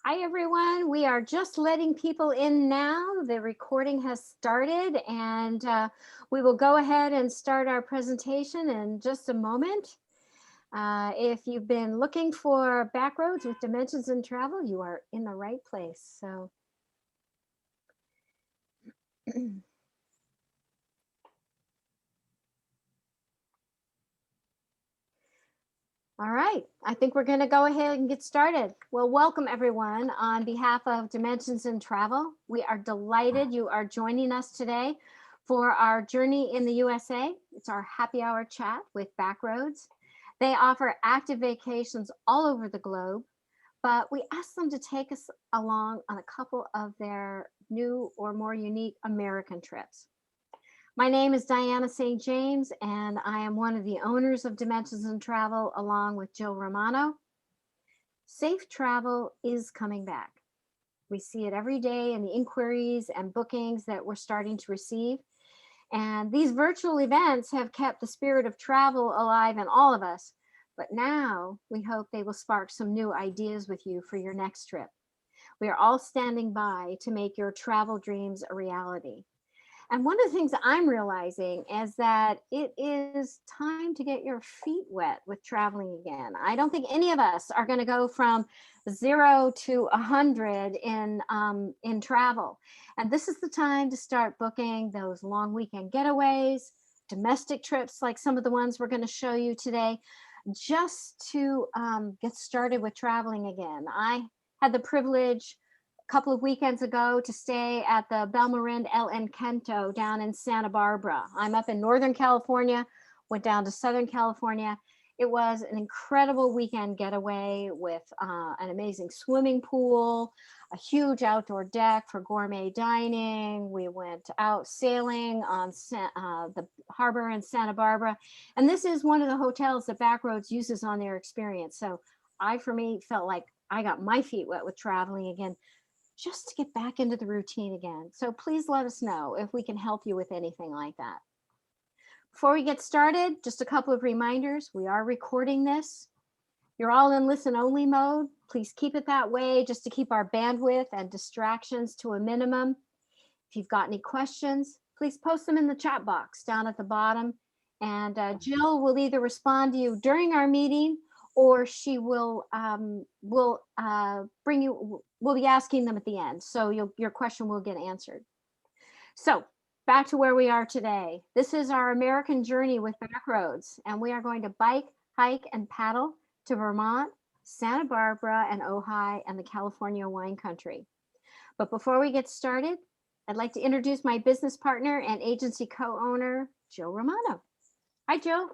Hi, everyone. We are just letting people in now. The recording has started, and we will go ahead and start our presentation in just a moment. If you've been looking for Backroads with Dimensions in Travel, you are in the right place. So. All right, I think we're going to go ahead and get started. Well, welcome everyone on behalf of Dimensions in Travel. We are delighted you are joining us today for our journey in the USA. It's our happy hour chat with Backroads. They offer active vacations all over the globe, but we asked them to take us along on a couple of their new or more unique American trips. My name is Diana St. James, and I am one of the owners of Dimensions in Travel, along with Jill Romano. Safe travel is coming back. We see it every day in the inquiries and bookings that we're starting to receive. And these virtual events have kept the spirit of travel alive in all of us. But now we hope they will spark some new ideas with you for your next trip. We are all standing by to make your travel dreams a reality. And one of the things I'm realizing is that it is time to get your feet wet with traveling again. I don't think any of us are going to go from 0 to 100 in travel. And this is the time to start booking those long weekend getaways, domestic trips like some of the ones we're going to show you today, just to get started with traveling again. I had the privilege couple of weekends ago to stay at the Belmarin El Encanto down in Santa Barbara. I'm up in Northern California, went down to Southern California. It was an incredible weekend getaway with an amazing swimming pool, a huge outdoor deck for gourmet dining. We went out sailing on the harbor in Santa Barbara. And this is one of the hotels that Backroads uses on their experience. So for me, felt like I got my feet wet with traveling again, just to get back into the routine again. So please let us know if we can help you with anything like that. Before we get started, just a couple of reminders. We are recording this. You're all in listen only mode. Please keep it that way just to keep our bandwidth and distractions to a minimum. If you've got any questions, please post them in the chat box down at the bottom. And Jill will either respond to you during our meeting, or she will bring you. We'll be asking them at the end, so your question will get answered. So back to where we are today. This is our American journey with Backroads, and we are going to bike, hike, and paddle to Vermont, Santa Barbara, and Ojai, and the California Wine Country. But before we get started, I'd like to introduce my business partner and agency co-owner, Jill Romano. Hi, Jill.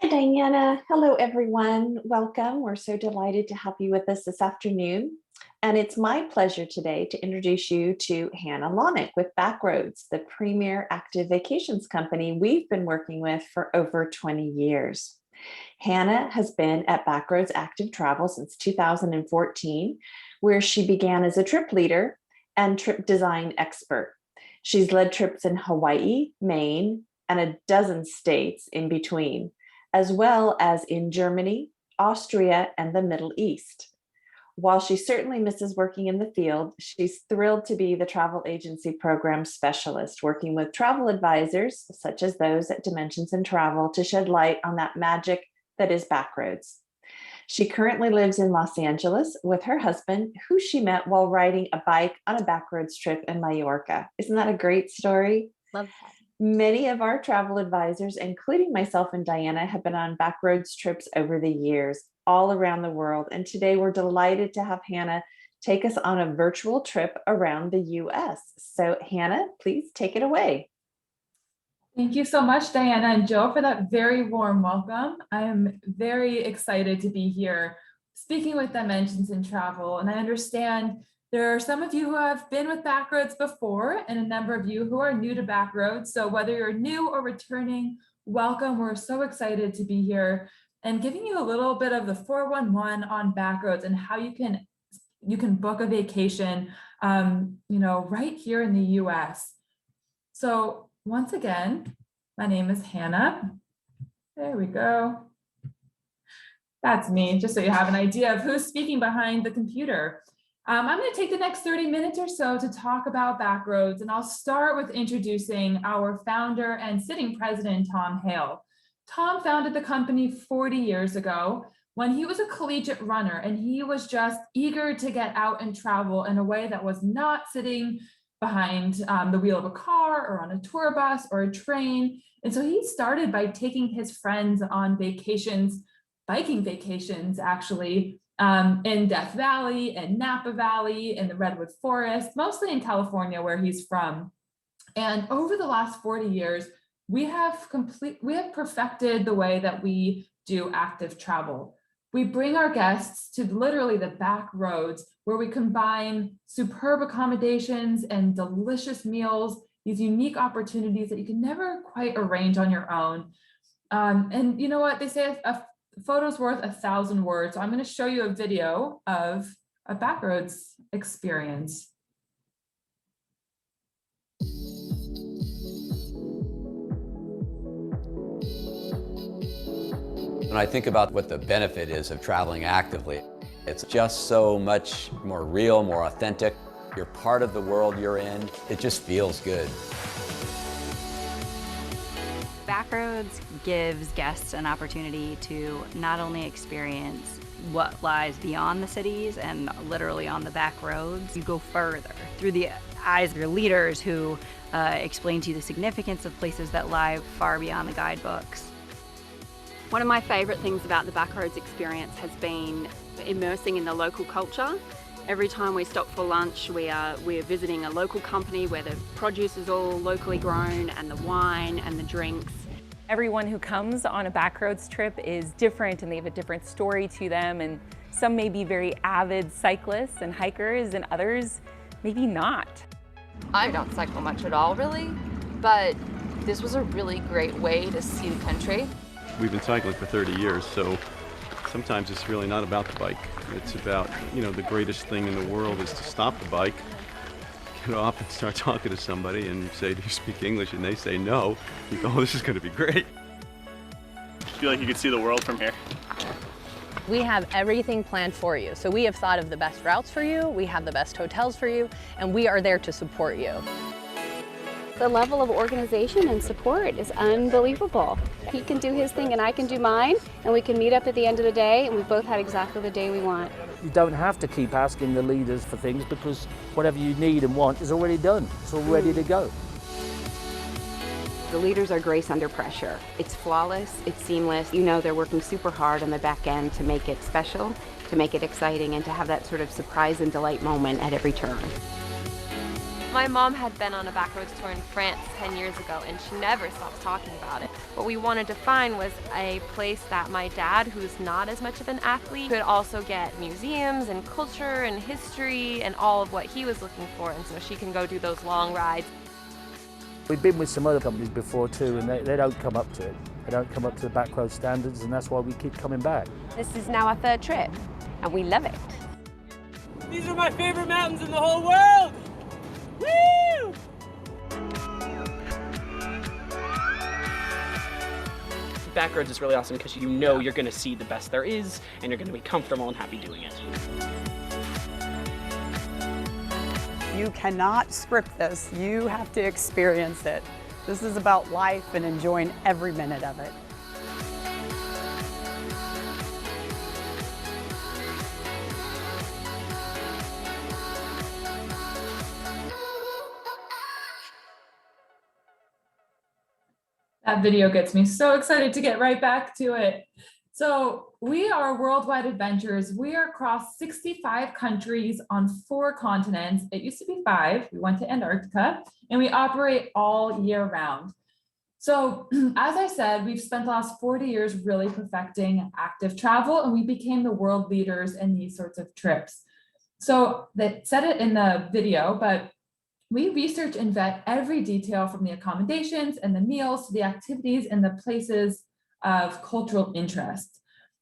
Hi, Diana. Hello, everyone. Welcome. We're so delighted to have you with us this afternoon. And it's my pleasure today to introduce you to Hannah Lonick with Backroads, the premier active vacations company we've been working with for over 20 years. Hannah has been at Backroads Active Travel since 2014, where she began as a trip leader and trip design expert. She's led trips in Hawaii, Maine, and a dozen states in between, as well as in Germany, Austria, and the Middle East. While she certainly misses working in the field, she's thrilled to be the travel agency program specialist, working with travel advisors, such as those at Dimensions in Travel, to shed light on that magic that is Backroads. She currently lives in Los Angeles with her husband, who she met while riding a bike on a Backroads trip in Mallorca. Isn't that a great story? Love that. Many of our travel advisors, including myself and Diana, have been on Backroads trips over the years, all around the world. And today we're delighted to have Hannah take us on a virtual trip around the US. So Hannah, please take it away. Thank you so much, Diana and Jill, for that very warm welcome. I am very excited to be here speaking with Dimensions in Travel. And I understand there are some of you who have been with Backroads before and a number of you who are new to Backroads. So whether you're new or returning, welcome. We're so excited to be here and giving you a little bit of the 411 on Backroads and how you can book a vacation, right here in the US. So once again, my name is Hannah. There we go. That's me, just so you have an idea of who's speaking behind the computer. I'm going to take the next 30 minutes or so to talk about Backroads, and I'll start with introducing our founder and sitting president, Tom Hale. Tom founded the company 40 years ago when he was a collegiate runner, and he was just eager to get out and travel in a way that was not sitting behind the wheel of a car or on a tour bus or a train. And so he started by taking his friends on vacations, biking vacations, actually, in Death Valley and Napa Valley in the redwood forest, mostly in California where he's from. And over the last 40 years, we have perfected the way that we do active travel. We bring our guests to literally the back roads where we combine superb accommodations and delicious meals, these unique opportunities that you can never quite arrange on your own. And you know what? They say a photo's worth 1,000 words. So I'm going to show you a video of a Backroads experience. When I think about what the benefit is of traveling actively, it's just so much more real, more authentic. You're part of the world you're in. It just feels good. Backroads gives guests an opportunity to not only experience what lies beyond the cities and literally on the back roads, you go further through the eyes of your leaders who explain to you the significance of places that lie far beyond the guidebooks. One of my favourite things about the Backroads experience has been immersing in the local culture. Every time we stop for lunch, we're visiting a local company where the produce is all locally grown, and the wine and the drinks. Everyone who comes on a Backroads trip is different, and they have a different story to them, and some may be very avid cyclists and hikers, and others maybe not. I don't cycle much at all, really, but this was a really great way to see the country. We've been cycling for 30 years, so sometimes it's really not about the bike. It's about, the greatest thing in the world is to stop the bike, get off and start talking to somebody and say, do you speak English? And they say no. You go, oh, this is going to be great. I feel like you could see the world from here. We have everything planned for you. So we have thought of the best routes for you, we have the best hotels for you, and we are there to support you. The level of organization and support is unbelievable. He can do his thing and I can do mine, and we can meet up at the end of the day and we both had exactly the day we want. You don't have to keep asking the leaders for things because whatever you need and want is already done. It's all ready to go. The leaders are grace under pressure. It's flawless, it's seamless. You know they're working super hard on the back end to make it special, to make it exciting, and to have that sort of surprise and delight moment at every turn. My mom had been on a Backroads tour in France 10 years ago, and she never stopped talking about it. What we wanted to find was a place that my dad, who's not as much of an athlete, could also get museums and culture and history and all of what he was looking for, and so she can go do those long rides. We've been with some other companies before too, and they don't come up to it. They don't come up to the Backroads standards, and that's why we keep coming back. This is now our third trip, and we love it. These are my favorite mountains in the whole world! Woo! Backroads is really awesome because you know you're going to see the best there is, and you're going to be comfortable and happy doing it. You cannot script this. You have to experience it. This is about life and enjoying every minute of it. That video gets me so excited to get right back to it. So we are Worldwide Adventures. We are across 65 countries on 4 continents. It used to be 5. We went to Antarctica, and we operate all year round. So as I said, we've spent the last 40 years really perfecting active travel, and we became the world leaders in these sorts of trips. So they said it in the video, but we research and vet every detail from the accommodations and the meals to the activities and the places of cultural interest.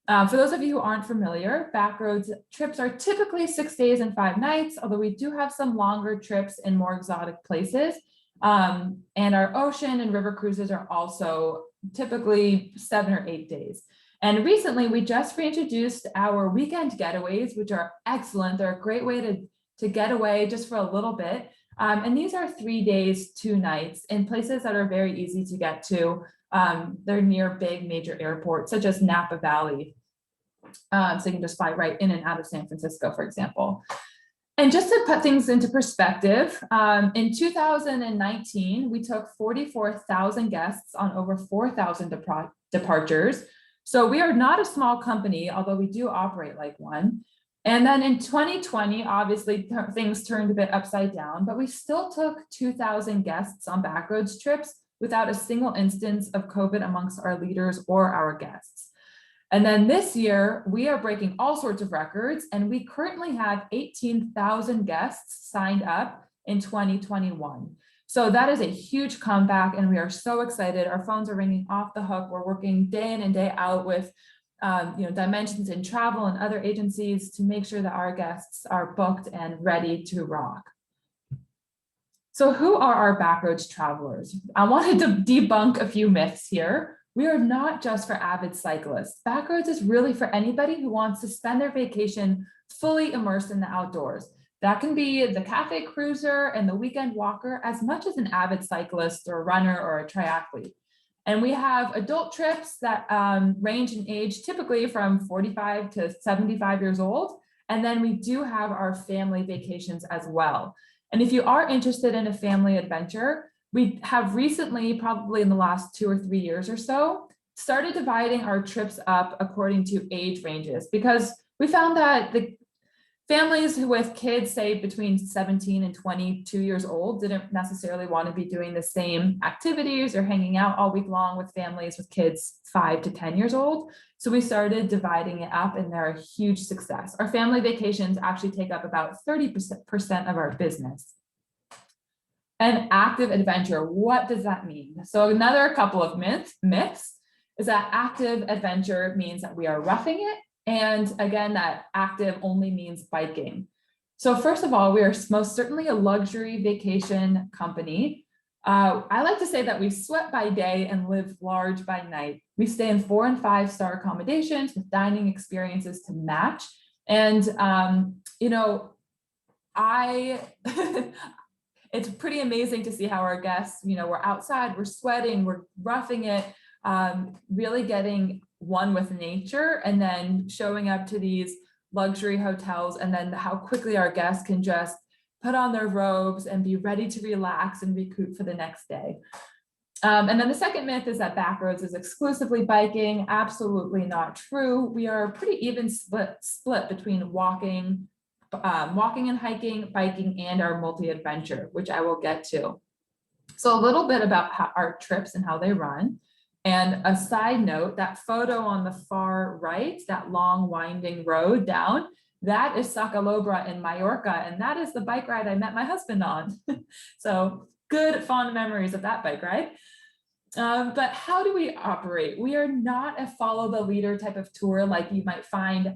For those of you who aren't familiar, Backroads trips are typically 6 days and 5 nights, although we do have some longer trips in more exotic places. And our ocean and river cruises are also typically 7 or 8 days. And recently we just reintroduced our weekend getaways, which are excellent. They're a great way to to get away just for a little bit. And these are 3 days, 2 nights in places that are very easy to get to. They're near big major airports, such as Napa Valley. So you can just fly right in and out of San Francisco, for example. And just to put things into perspective, in 2019, we took 44,000 guests on over 4,000 departures. So we are not a small company, although we do operate like one. And then in 2020, obviously things turned a bit upside down, but we still took 2,000 guests on Backroads trips without a single instance of COVID amongst our leaders or our guests. And then this year, we are breaking all sorts of records, and we currently have 18,000 guests signed up in 2021. So that is a huge comeback, and we are so excited. Our phones are ringing off the hook. We're working day in and day out with Dimensions in Travel and other agencies to make sure that our guests are booked and ready to rock. So who are our Backroads travelers? I wanted to debunk a few myths here. We are not just for avid cyclists. Backroads is really for anybody who wants to spend their vacation fully immersed in the outdoors. That can be the cafe cruiser and the weekend walker, as much as an avid cyclist or runner or a triathlete. And we have adult trips that range in age typically from 45 to 75 years old. And then we do have our family vacations as well. And if you are interested in a family adventure, we have recently, probably in the last 2 or 3 years or so, started dividing our trips up according to age ranges, because we found that the families with kids, say between 17 and 22 years old, didn't necessarily want to be doing the same activities or hanging out all week long with families with kids 5 to 10 years old. So we started dividing it up, and they're a huge success. Our family vacations actually take up about 30% of our business. And active adventure, what does that mean? So another couple of myths is that active adventure means that we are roughing it. And again, that active only means biking. So first of all, we are most certainly a luxury vacation company. I like to say that we sweat by day and live large by night. We stay in 4- and 5-star accommodations with dining experiences to match. And, it's pretty amazing to see how our guests, we're outside, we're sweating, we're roughing it, really getting one with nature, and then showing up to these luxury hotels, and then how quickly our guests can just put on their robes and be ready to relax and recoup for the next day. And then the second myth is that Backroads is exclusively biking. Absolutely not true. We are a pretty even split between walking and hiking, biking, and our multi-adventure, which I will get to. So a little bit about our trips and how they run. And a side note, that photo on the far right, that long winding road down, that is Sacalobra in Mallorca. And that is the bike ride I met my husband on. So good, fond memories of that bike ride. But how do we operate? We are not a follow the leader type of tour like you might find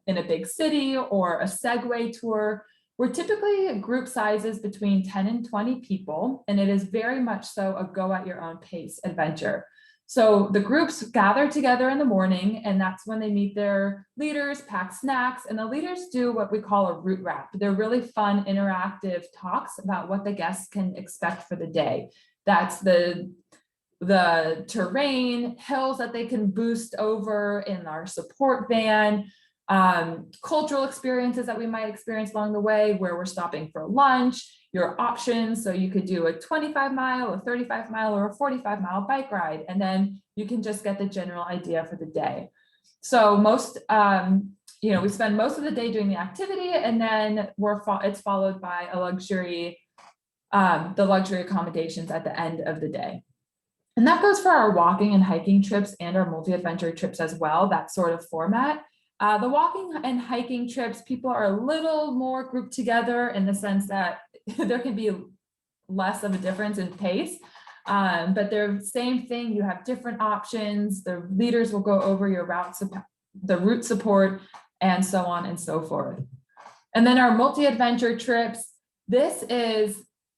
in a big city or a Segway tour. We're typically group sizes between 10 and 20 people, and it is very much so a go at your own pace adventure. So the groups gather together in the morning, and that's when they meet their leaders, pack snacks, and the leaders do what we call a route wrap. They're really fun, interactive talks about what the guests can expect for the day. That's the terrain, hills that they can boost over in our support van, cultural experiences that we might experience along the way, where we're stopping for lunch, your options. So you could do a 25-mile, a 35-mile, or a 45-mile bike ride, and then you can just get the general idea for the day. So we spend most of the day doing the activity, and then it's followed by the luxury accommodations at the end of the day. And that goes for our walking and hiking trips and our multi-adventure trips as well, that sort of format. The walking and hiking trips, people are a little more grouped together in the sense that there can be less of a difference in pace, but they're the same thing. You have different options. The leaders will go over your the route support, and so on and so forth. And then our multi-adventure trips,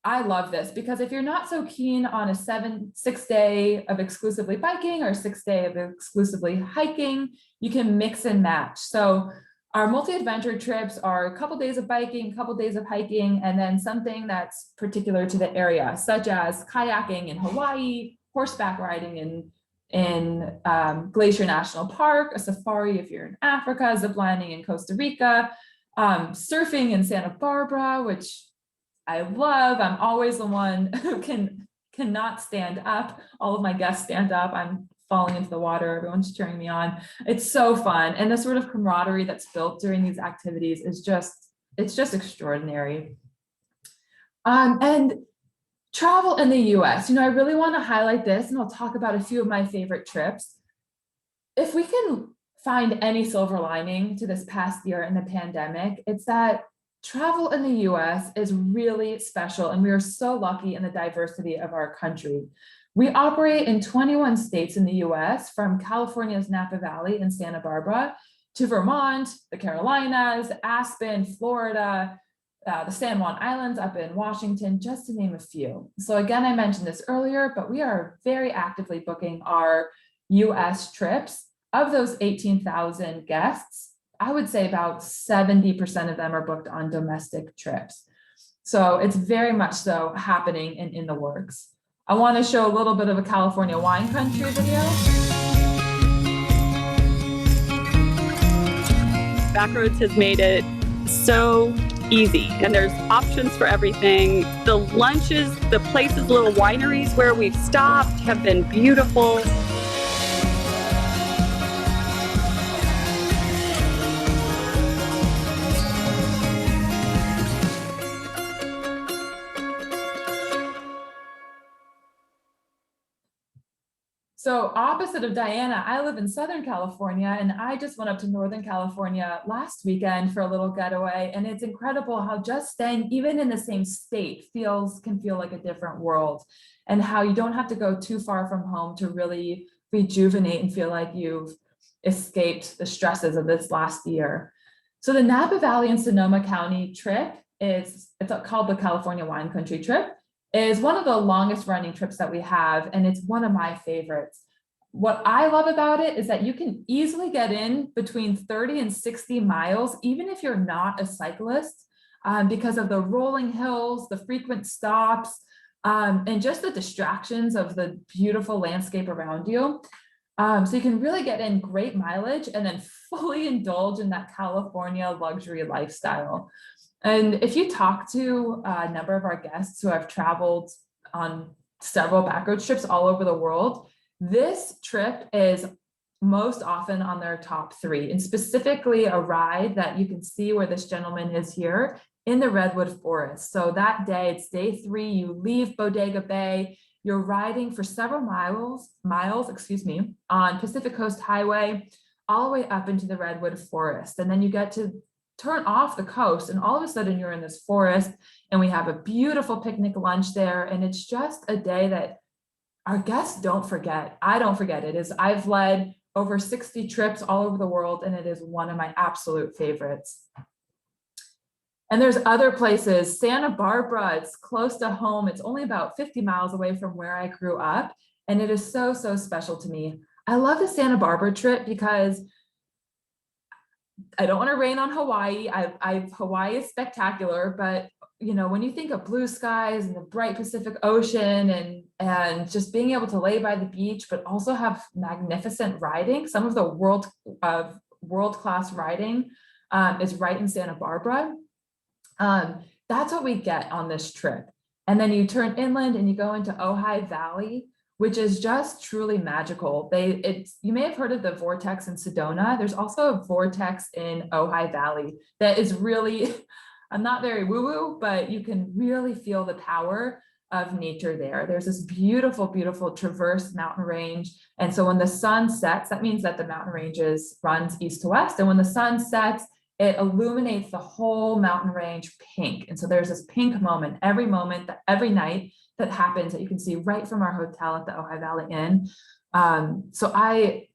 I love this, because if you're not so keen on a 6 day of exclusively biking or 6 day of exclusively hiking, you can mix and match. So Our multi-adventure trips are a couple days of biking, a couple days of hiking, and then something that's particular to the area, such as kayaking in Hawaii, horseback riding in Glacier National Park, a safari if you're in Africa, ziplining in Costa Rica, surfing in Santa Barbara, which I love. I'm always the one who cannot stand up. All of my guests stand up. I'm falling into the water. Everyone's cheering me on. It's so fun. And the sort of camaraderie that's built during these activities is it's just extraordinary. And travel in the US, I really want to highlight this, and I'll talk about a few of my favorite trips. If we can find any silver lining to this past year in the pandemic, it's that travel in the US is really special, and we are so lucky in the diversity of our country. We operate in 21 states in the US, from California's Napa Valley in Santa Barbara to Vermont, the Carolinas, Aspen, Florida, the San Juan Islands up in Washington, just to name a few. So again, I mentioned this earlier, but we are very actively booking our US trips. Of those 18,000 guests, I would say about 70% of them are booked on domestic trips. So it's very much so happening and in the works. I want to show a little bit of a California wine country video. Backroads has made it so easy, and there's options for everything. The lunches, the places, little wineries where we've stopped have been beautiful. So opposite of Diana, I live in Southern California, and I just went up to Northern California last weekend for a little getaway. And it's incredible how just staying even in the same state can feel like a different world, and how you don't have to go too far from home to really rejuvenate and feel like you've escaped the stresses of this last year. So the Napa Valley and Sonoma County trip it's called the California Wine Country Trip. Is one of the longest running trips that we have, and it's one of my favorites. What I love about it is that you can easily get in between 30 and 60 miles, even if you're not a cyclist, because of the rolling hills, the frequent stops, and just the distractions of the beautiful landscape around you. So you can really get in great mileage and then fully indulge in that California luxury lifestyle. And if you talk to a number of our guests who have traveled on several backroads trips all over the world, this trip is most often on their top 3, and specifically a ride that you can see where this gentleman is here in the redwood forest. So that day, it's day 3, you leave Bodega Bay, you're riding for several miles, on Pacific Coast Highway, all the way up into the redwood forest. And then you get to turn off the coast, and all of a sudden you're in this forest, and we have a beautiful picnic lunch there. And it's just a day that our guests don't forget. I don't forget it. I've led over 60 trips all over the world, and it is one of my absolute favorites. And there's other places. Santa Barbara, it's close to home. It's only about 50 miles away from where I grew up, and it is so, so special to me. I love the Santa Barbara trip because I don't want to rain on Hawaii. Hawaii is spectacular, but when you think of blue skies and the bright Pacific Ocean and just being able to lay by the beach, but also have magnificent riding, some of the world-class riding is right in Santa Barbara. That's what we get on this trip. And then you turn inland and you go into Ojai Valley, which is just truly magical. You may have heard of the vortex in Sedona. There's also a vortex in Ojai Valley that is really, I'm not very woo-woo, but you can really feel the power of nature there. There's this beautiful, beautiful traverse mountain range. And so when the sun sets, that means that the mountain ranges runs east to west. And when the sun sets, it illuminates the whole mountain range pink. And so there's this pink moment every night that happens that you can see right from our hotel at the Ojai Valley Inn. So I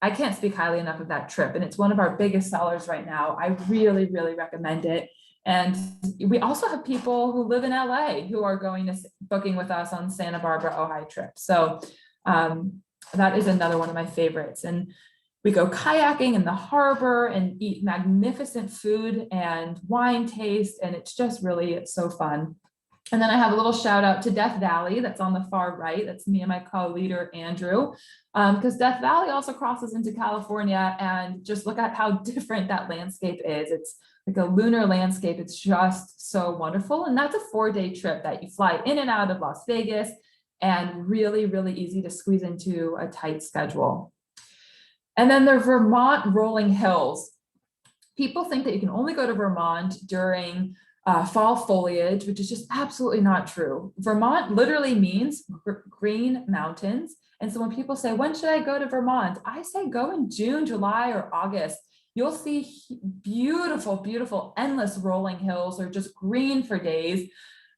can't speak highly enough of that trip, and it's one of our biggest sellers right now. I really, really recommend it. And we also have people who live in LA who are booking with us on Santa Barbara Ojai trip. So that is another one of my favorites. And We go kayaking in the harbor and eat magnificent food and wine taste, and it's just really so fun. And then I have a little shout out to Death Valley that's on the far right. That's me and my co-leader, Andrew, because Death Valley also crosses into California, and just look at how different that landscape is. It's like a lunar landscape. It's just so wonderful. And that's a 4-day trip that you fly in and out of Las Vegas, and really, really easy to squeeze into a tight schedule. And then the Vermont rolling hills. People think that you can only go to Vermont during fall foliage, which is just absolutely not true. Vermont literally means green mountains. And so when people say, when should I go to Vermont? I say go in June, July, or August. You'll see beautiful, beautiful, endless rolling hills, or just green for days.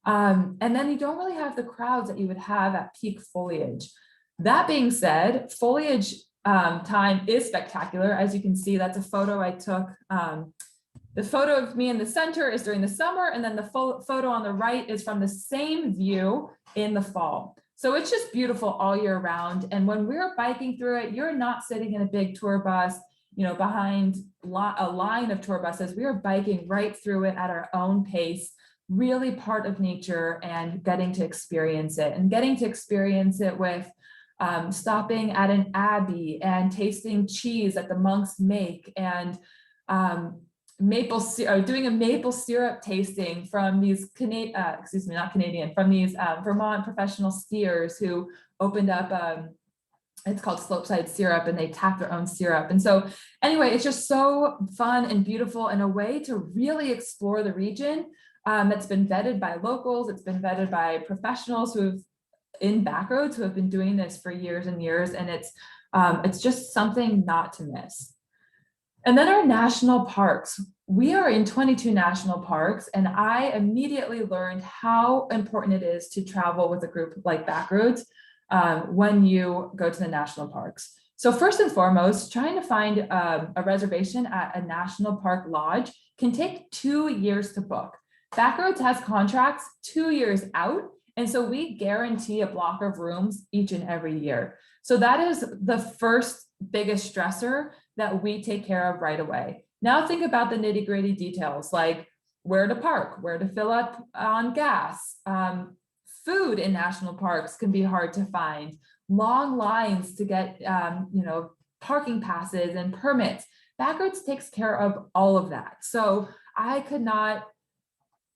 And then you don't really have the crowds that you would have at peak foliage. That being said, foliage time is spectacular. As you can see, that's a photo I took. The photo of me in the center is during the summer, and then the photo on the right is from the same view in the fall. So it's just beautiful all year round. And when we're biking through it, you're not sitting in a big tour bus, you know, behind a line of tour buses. We are biking right through it at our own pace, really part of nature, and getting to experience it, and getting to experience it with stopping at an abbey and tasting cheese that the monks make, and doing a maple syrup tasting from these from these Vermont professional skiers who opened up it's called Slopeside Syrup, and they tap their own syrup. And so anyway, it's just so fun and beautiful, and a way to really explore the region that's been vetted by locals. It's been vetted by professionals who've in Backroads who have been doing this for years and years, and it's just something not to miss. And then our national parks. We are in 22 national parks, and I immediately learned how important it is to travel with a group like Backroads when you go to the national parks. So first and foremost, trying to find a reservation at a national park lodge can take 2 years to book. Backroads has contracts 2 years out, and so we guarantee a block of rooms each and every year. So that is the first biggest stressor that we take care of right away. Now think about the nitty-gritty details, like where to park, where to fill up on gas. Food in national parks can be hard to find. Long lines to get parking passes and permits. Backroads takes care of all of that. So I could not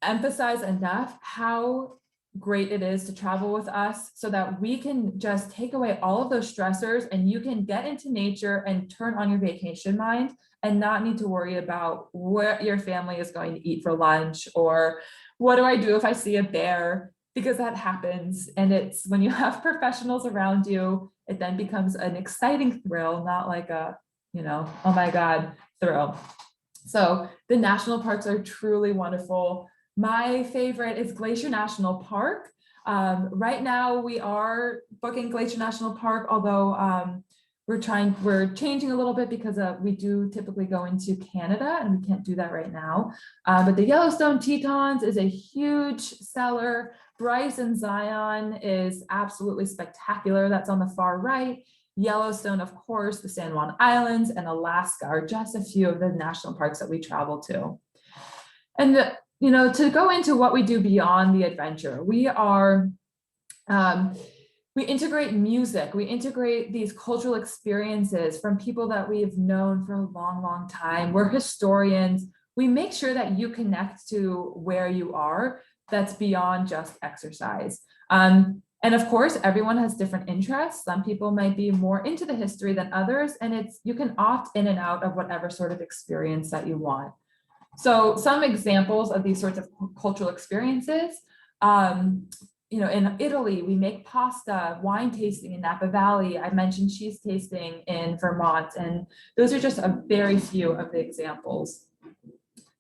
emphasize enough how great it is to travel with us, so that we can just take away all of those stressors, and you can get into nature and turn on your vacation mind, and not need to worry about what your family is going to eat for lunch, or what do I do if I see a bear, because that happens. And it's when you have professionals around you, it then becomes an exciting thrill, not like a, oh my God, thrill. So the national parks are truly wonderful. My favorite is Glacier National Park. Right now we are booking Glacier National Park, although we're changing a little bit, because we do typically go into Canada, and we can't do that right now. But the Yellowstone Tetons is a huge seller. Bryce and Zion is absolutely spectacular. That's on the far right. Yellowstone, of course, the San Juan Islands, and Alaska are just a few of the national parks that we travel to. And to go into what we do beyond the adventure, we integrate music, we integrate these cultural experiences from people that we've known for a long, long time. We're historians. We make sure that you connect to where you are, that's beyond just exercise. And of course, everyone has different interests. Some people might be more into the history than others, and you can opt in and out of whatever sort of experience that you want. So some examples of these sorts of cultural experiences, in Italy, we make pasta, wine tasting in Napa Valley. I mentioned cheese tasting in Vermont, and those are just a very few of the examples.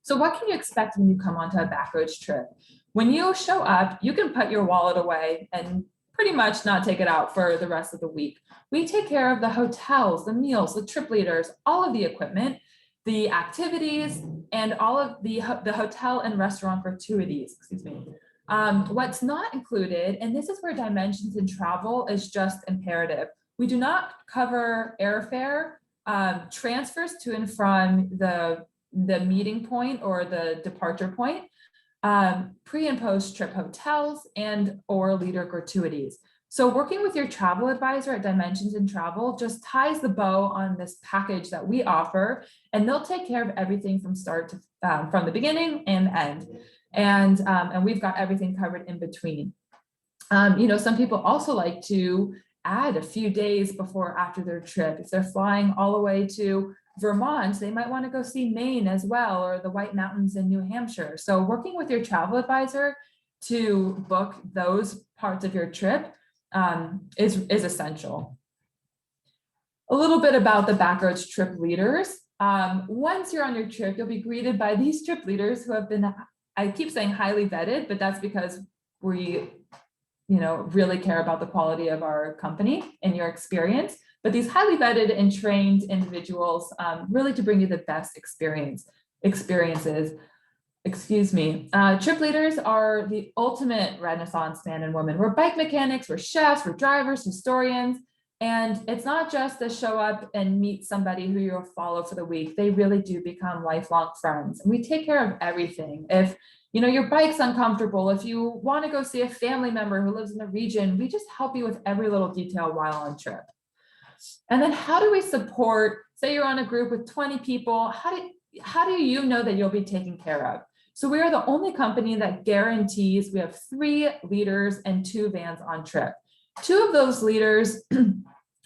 So what can you expect when you come onto a Backroads trip? When you show up, you can put your wallet away and pretty much not take it out for the rest of the week. We take care of the hotels, the meals, the trip leaders, all of the equipment, the activities, and all of the hotel and restaurant gratuities, What's not included, and this is where dimensions in travel is just imperative. We do not cover airfare transfers to and from the meeting point or the departure point, pre and post trip hotels, and or leader gratuities. So working with your travel advisor at Dimensions in Travel just ties the bow on this package that we offer, and they'll take care of everything from start to from the beginning and end. And we've got everything covered in between. Some people also like to add a few days before or after their trip. If they're flying all the way to Vermont, they might want to go see Maine as well, or the White Mountains in New Hampshire. So working with your travel advisor to book those parts of your trip is essential. A little bit about the Backroads trip leaders. Once you're on your trip, you'll be greeted by these trip leaders who have been, I keep saying highly vetted, but that's because we really care about the quality of our company and your experience. But these highly vetted and trained individuals really to bring you the best experiences. Excuse me. Trip leaders are the ultimate Renaissance man and woman. We're bike mechanics, we're chefs, we're drivers, historians. And it's not just to show up and meet somebody who you'll follow for the week. They really do become lifelong friends. And we take care of everything. If your bike's uncomfortable, if you want to go see a family member who lives in the region, we just help you with every little detail while on trip. And then how do we support, say you're on a group with 20 people, how do you know that you'll be taken care of? So we are the only company that guarantees we have 3 leaders and 2 vans on trip. 2 of those leaders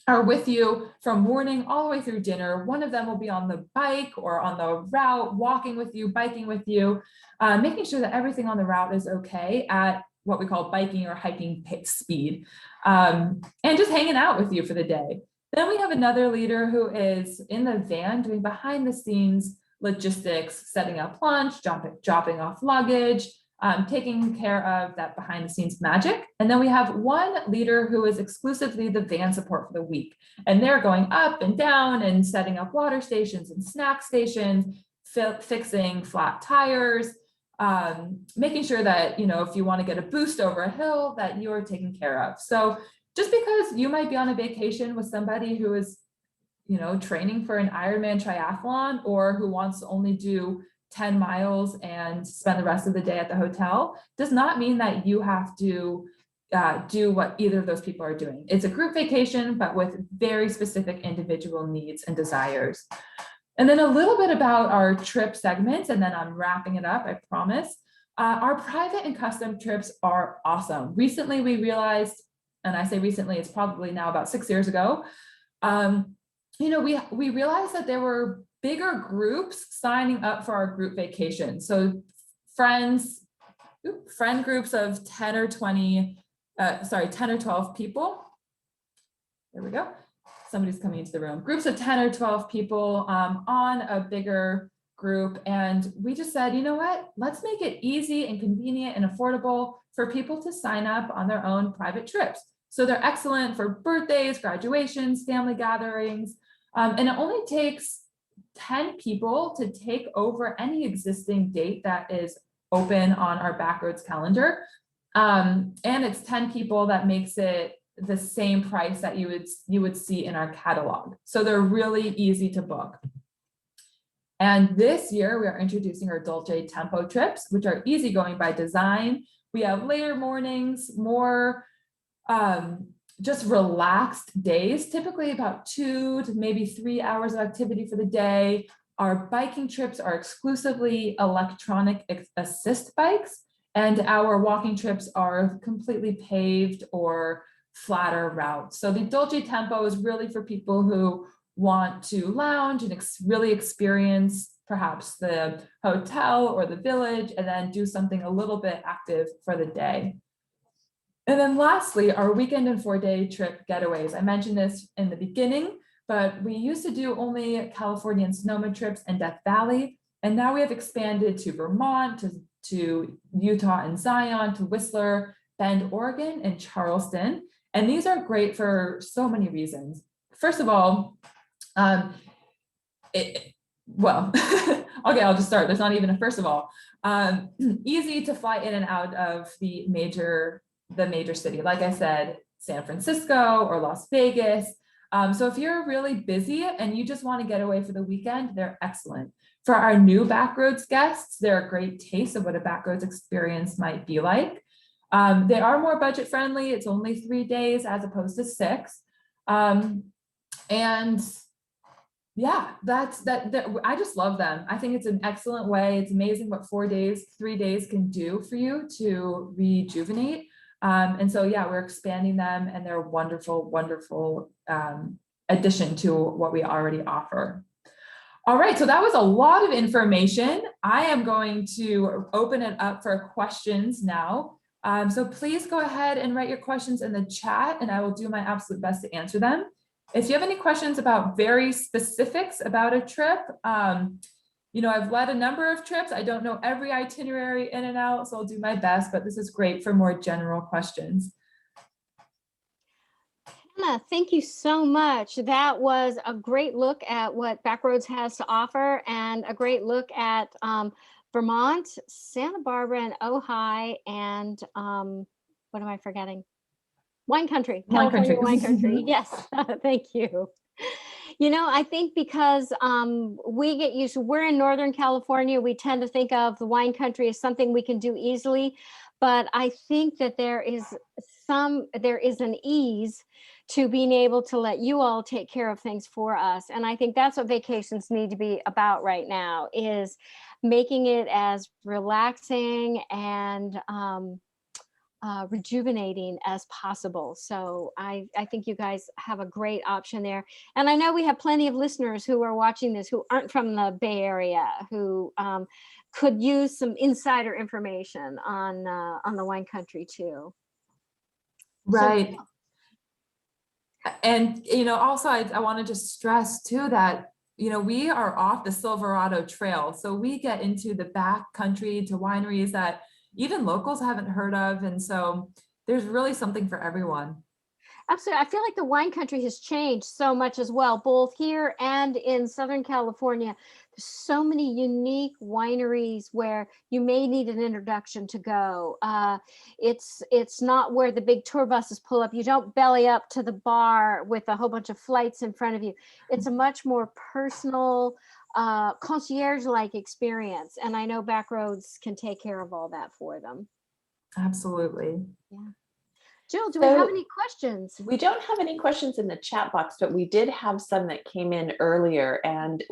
are with you from morning all the way through dinner. One of them will be on the bike or on the route, walking with you, biking with you, making sure that everything on the route is okay at what we call biking or hiking speed, and just hanging out with you for the day. Then we have another leader who is in the van doing behind the scenes logistics, setting up lunch, dropping off luggage, taking care of that behind the scenes magic. And then we have one leader who is exclusively the van support for the week. And they're going up and down and setting up water stations and snack stations, fixing flat tires, making sure that, if you want to get a boost over a hill, that you are taken care of. So just because you might be on a vacation with somebody who is training for an Ironman triathlon, or who wants to only do 10 miles and spend the rest of the day at the hotel, does not mean that you have to do what either of those people are doing. It's a group vacation, but with very specific individual needs and desires. And then a little bit about our trip segments, and then I'm wrapping it up, I promise. Our private and custom trips are awesome. Recently, we realized, and I say recently, it's probably now about 6 years ago, we realized that there were bigger groups signing up for our group vacation. So friend groups of 10 or 12 people. There we go. Somebody's coming into the room. Groups of 10 or 12 people on a bigger group. And we just said, you know what, let's make it easy and convenient and affordable for people to sign up on their own private trips. So they're excellent for birthdays, graduations, family gatherings. And it only takes 10 people to take over any existing date that is open on our Backroads calendar. And it's 10 people that makes it the same price that you would see in our catalog. So they're really easy to book. And this year we are introducing our DLCE Tempo trips, which are easygoing by design. We have later mornings, more just relaxed days, typically about 2 to maybe 3 hours of activity for the day. Our biking trips are exclusively electronic assist bikes, and our walking trips are completely paved or flatter routes. So the DLCE Tempo is really for people who want to lounge and really experience perhaps the hotel or the village, and then do something a little bit active for the day. And then lastly, our weekend and 4-day trip getaways. I mentioned this in the beginning, but we used to do only California and Sonoma trips and Death Valley. And now we have expanded to Vermont, to Utah and Zion, to Whistler, Bend, Oregon, and Charleston. And these are great for so many reasons. First of all, okay, I'll just start. There's not even a first of all. Easy to fly in and out of the major city. Like I said, San Francisco or Las Vegas. So if you're really busy and you just want to get away for the weekend, they're excellent. For our new Backroads guests, they're a great taste of what a Backroads experience might be like. They are more budget friendly. It's only 3 days as opposed to 6. And yeah, I just love them. I think it's an excellent way. It's amazing what 3 days can do for you to rejuvenate. And so, yeah, we're expanding them, and they're a wonderful, wonderful addition to what we already offer. All right, so that was a lot of information. I am going to open it up for questions now. So please go ahead and write your questions in the chat, and I will do my absolute best to answer them. If you have any questions about very specifics about a trip, you know, I've led a number of trips. I don't know every itinerary in and out, so I'll do my best, but this is great for more general questions. Hannah, thank you so much. That was a great look at what Backroads has to offer, and a great look at Vermont, Santa Barbara, and Ojai, and what am I forgetting? Wine country, California wine country. Yes, thank you. You know, I think because we get used to, we're in Northern California, we tend to think of the wine country as something we can do easily, but I think that there is an ease to being able to let you all take care of things for us. And I think that's what vacations need to be about right now, is making it as relaxing and rejuvenating as possible. So I think you guys have a great option there. And I know we have plenty of listeners who are watching this who aren't from the Bay Area, who could use some insider information on the wine country too. Right. So, and, you know, also I want to just stress too that, you know, we are off the Silverado Trail. So we get into the back country to wineries that even locals haven't heard of. And so there's really something for everyone. Absolutely. I feel like the wine country has changed so much as well, both here and in Southern California. There's so many unique wineries where you may need an introduction to go. It's not where the big tour buses pull up. You don't belly up to the bar with a whole bunch of flights in front of you. It's a much more personal, concierge-like experience. And I know Backroads can take care of all that for them. Absolutely. Yeah. Jill, do we have any questions? We don't have any questions in the chat box, but we did have some that came in earlier. And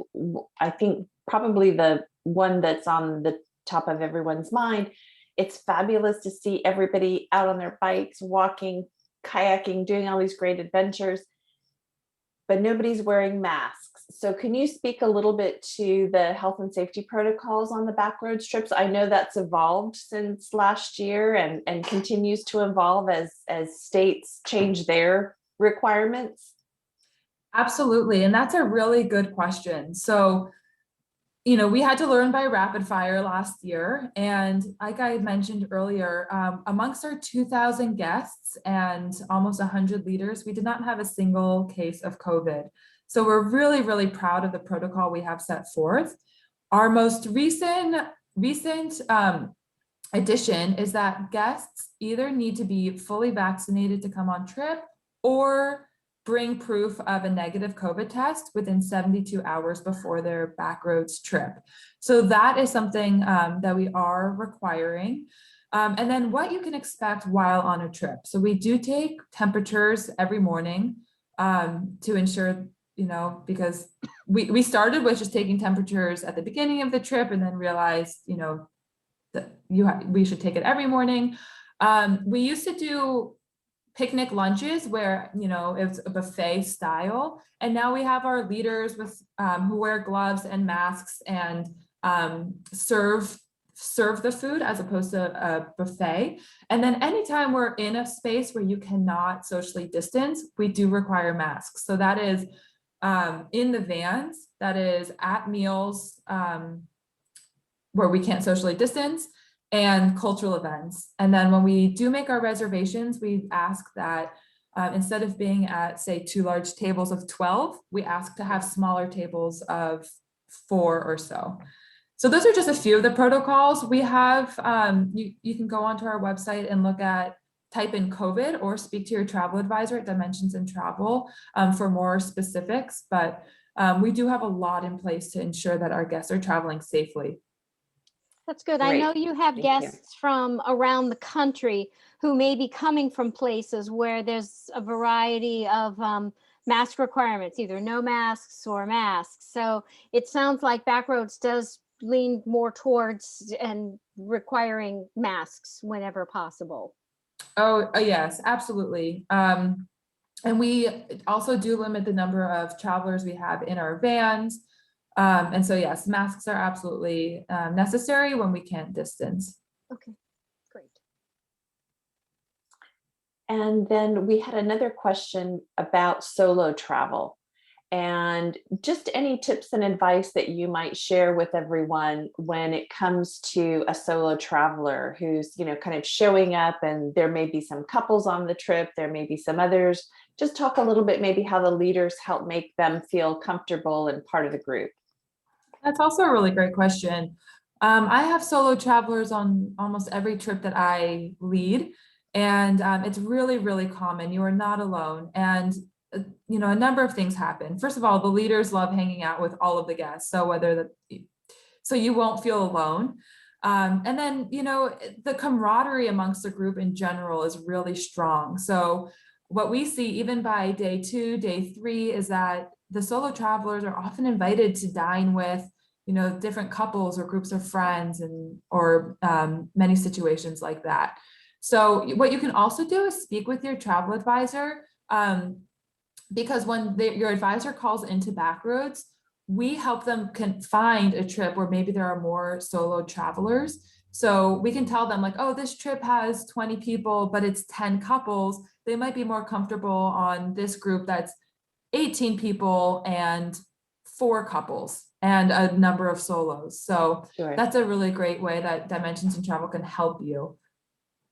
I think probably the one that's on the top of everyone's mind, it's fabulous to see everybody out on their bikes, walking, kayaking, doing all these great adventures, but nobody's wearing masks. So can you speak a little bit to the health and safety protocols on the Backroads trips? I know that's evolved since last year and continues to evolve as states change their requirements. Absolutely. And that's a really good question. So, you know, we had to learn by rapid fire last year. And like I mentioned earlier, amongst our 2,000 guests and almost 100 leaders, we did not have a single case of COVID. So we're really, really proud of the protocol we have set forth. Our most recent addition is that guests either need to be fully vaccinated to come on trip or bring proof of a negative COVID test within 72 hours before their Backroads trip. So that is something that we are requiring. And then what you can expect while on a trip. So we do take temperatures every morning to ensure, you know, because we started with just taking temperatures at the beginning of the trip and then realized, you know, that we should take it every morning. We used to do picnic lunches where, you know, it's a buffet style. And now we have our leaders with who wear gloves and masks and serve the food as opposed to a buffet. And then anytime we're in a space where you cannot socially distance, we do require masks. So that is in the vans, that is at meals where we can't socially distance, and cultural events. And then when we do make our reservations, we ask that instead of being at, say, 2 large tables of 12, we ask to have smaller tables of 4 or so. So those are just a few of the protocols. We have, you can go onto our website and look at type in COVID or speak to your travel advisor at Dimensions in Travel for more specifics, but we do have a lot in place to ensure that our guests are traveling safely. That's good. I Great. know you have Thank you. guests from around the country who may be coming from places where there's a variety of mask requirements, either no masks or masks. So it sounds like Backroads does lean more towards and requiring masks whenever possible. Oh, yes, absolutely. And we also do limit the number of travelers we have in our vans. And so, yes, masks are absolutely necessary when we can't distance. Okay, great. And then we had another question about solo travel and just any tips and advice that you might share with everyone when it comes to a solo traveler who's, kind of showing up, and there may be some couples on the trip, there may be some others. Just talk a little bit, maybe how the leaders help make them feel comfortable and part of the group. That's also a really great question. I have solo travelers on almost every trip that I lead, and it's really, really common. You are not alone. And, a number of things happen. First of all, the leaders love hanging out with all of the guests. So so you won't feel alone. And then, the camaraderie amongst the group in general is really strong. So what we see even by day 2, day 3 is that the solo travelers are often invited to dine with, different couples or groups of friends or many situations like that. So what you can also do is speak with your travel advisor, because when your advisor calls into Backroads, we help them find a trip where maybe there are more solo travelers. So we can tell them like, oh, this trip has 20 people, but it's 10 couples. They might be more comfortable on this group that's 18 people and 4 couples and a number of solos. So Sure. That's a really great way that Dimensions in Travel can help you.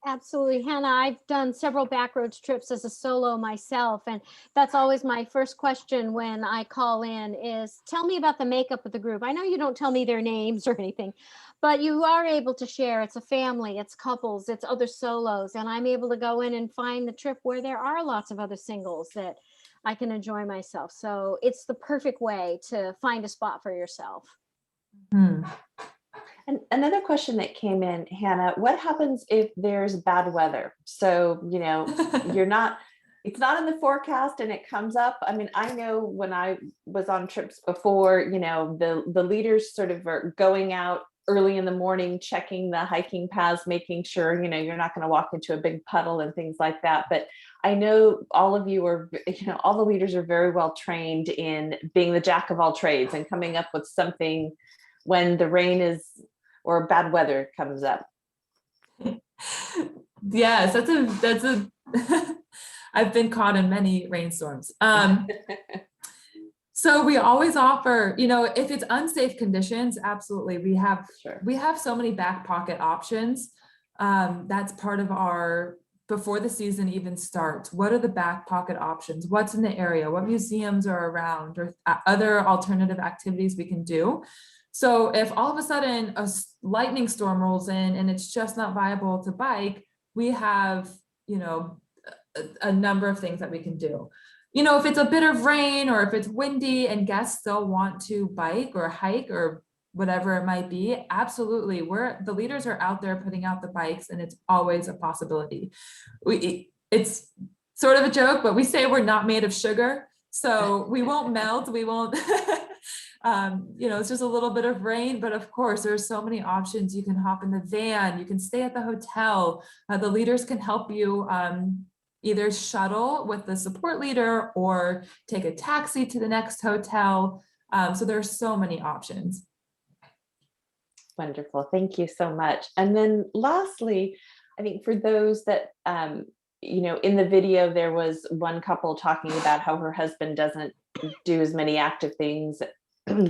Absolutely, Hannah. I've done several Backroads trips as a solo myself, and that's always my first question when I call in is, tell me about the makeup of the group. I know you don't tell me their names or anything, but you are able to share. It's a family, it's couples, it's other solos, and I'm able to go in and find the trip where there are lots of other singles that I can enjoy myself. So it's the perfect way to find a spot for yourself. And another question that came in, Hannah, what happens if there's bad weather? So, it's not in the forecast and it comes up. I mean, I know when I was on trips before, the leaders sort of are going out early in the morning, checking the hiking paths, making sure, you're not going to walk into a big puddle and things like that. But I know all of you are, all the leaders are very well trained in being the jack of all trades and coming up with something when the rain is or bad weather comes up. Yes, that's a I've been caught in many rainstorms. So we always offer, if it's unsafe conditions, absolutely. We have so many back pocket options. That's part of our, before the season even starts, what are the back pocket options? What's in the area? What museums are around, or other alternative activities we can do? So if all of a sudden a lightning storm rolls in and it's just not viable to bike, we have, a number of things that we can do. If it's a bit of rain or if it's windy and guests still want to bike or hike or whatever it might be, absolutely. The leaders are out there putting out the bikes, and it's always a possibility. It's sort of a joke, but we say we're not made of sugar, so we won't melt, we won't, it's just a little bit of rain, but of course there's so many options. You can hop in the van, you can stay at the hotel. The leaders can help you either shuttle with the support leader or take a taxi to the next hotel. So there's so many options. Wonderful. Thank you so much. And then lastly, I think for those that, in the video, there was one couple talking about how her husband doesn't do as many active things,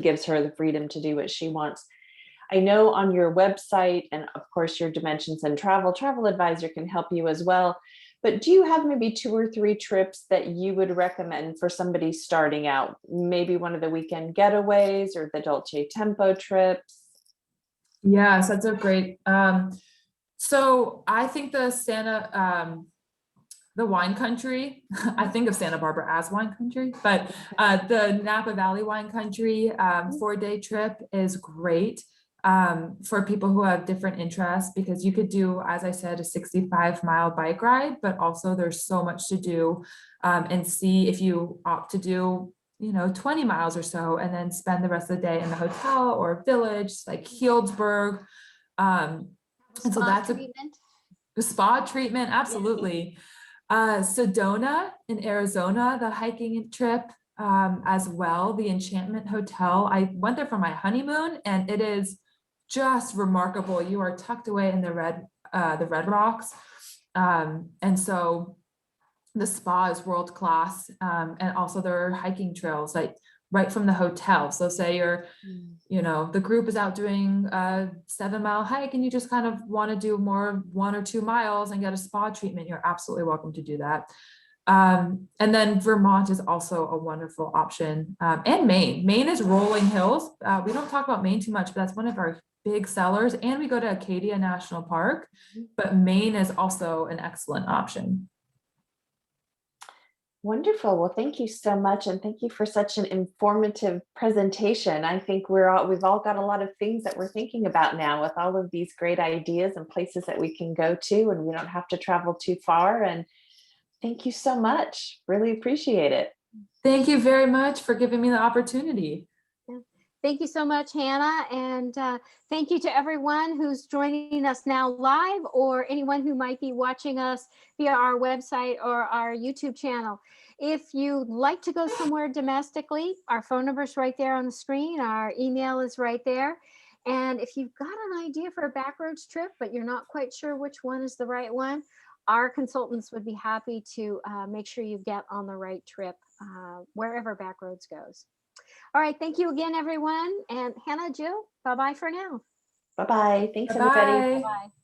gives her the freedom to do what she wants. I know on your website, and of course your Dimensions in Travel advisor can help you as well. But do you have maybe 2 or 3 trips that you would recommend for somebody starting out? Maybe one of the weekend getaways or the DLCE Tempo trips? Yes, that's a great. So I think the Santa the wine country. I think of Santa Barbara as wine country, but the Napa Valley Wine Country 4-day trip is great for people who have different interests, because you could do, as I said, a 65-mile bike ride, but also there's so much to do and see if you opt to do 20 miles or so, and then spend the rest of the day in the hotel or village like Healdsburg. And so that's a spa treatment. Absolutely. Sedona in Arizona, the hiking trip as well, the Enchantment Hotel. I went there for my honeymoon and it is just remarkable. You are tucked away in the red rocks. And so the spa is world class. And also there are hiking trails like right from the hotel. So say you're, the group is out doing a 7-mile hike and you just kind of want to do more 1 or 2 miles and get a spa treatment, you're absolutely welcome to do that. And then Vermont is also a wonderful option. And Maine is rolling hills. We don't talk about Maine too much, but that's one of our big sellers. And we go to Acadia National Park, but Maine is also an excellent option. Wonderful. Well, thank you so much. And thank you for such an informative presentation. I think we've all got a lot of things that we're thinking about now with all of these great ideas and places that we can go to, and we don't have to travel too far. And thank you so much. Really appreciate it. Thank you very much for giving me the opportunity. Thank you so much, Hannah. And thank you to everyone who's joining us now live, or anyone who might be watching us via our website or our YouTube channel. If you'd like to go somewhere domestically, our phone number is right there on the screen. Our email is right there. And if you've got an idea for a Backroads trip, but you're not quite sure which one is the right one, our consultants would be happy to make sure you get on the right trip wherever Backroads goes. All right. Thank you again, everyone. And Hannah, Jill, bye-bye for now. Bye-bye. Thanks, Bye-bye. everybody. Bye-bye.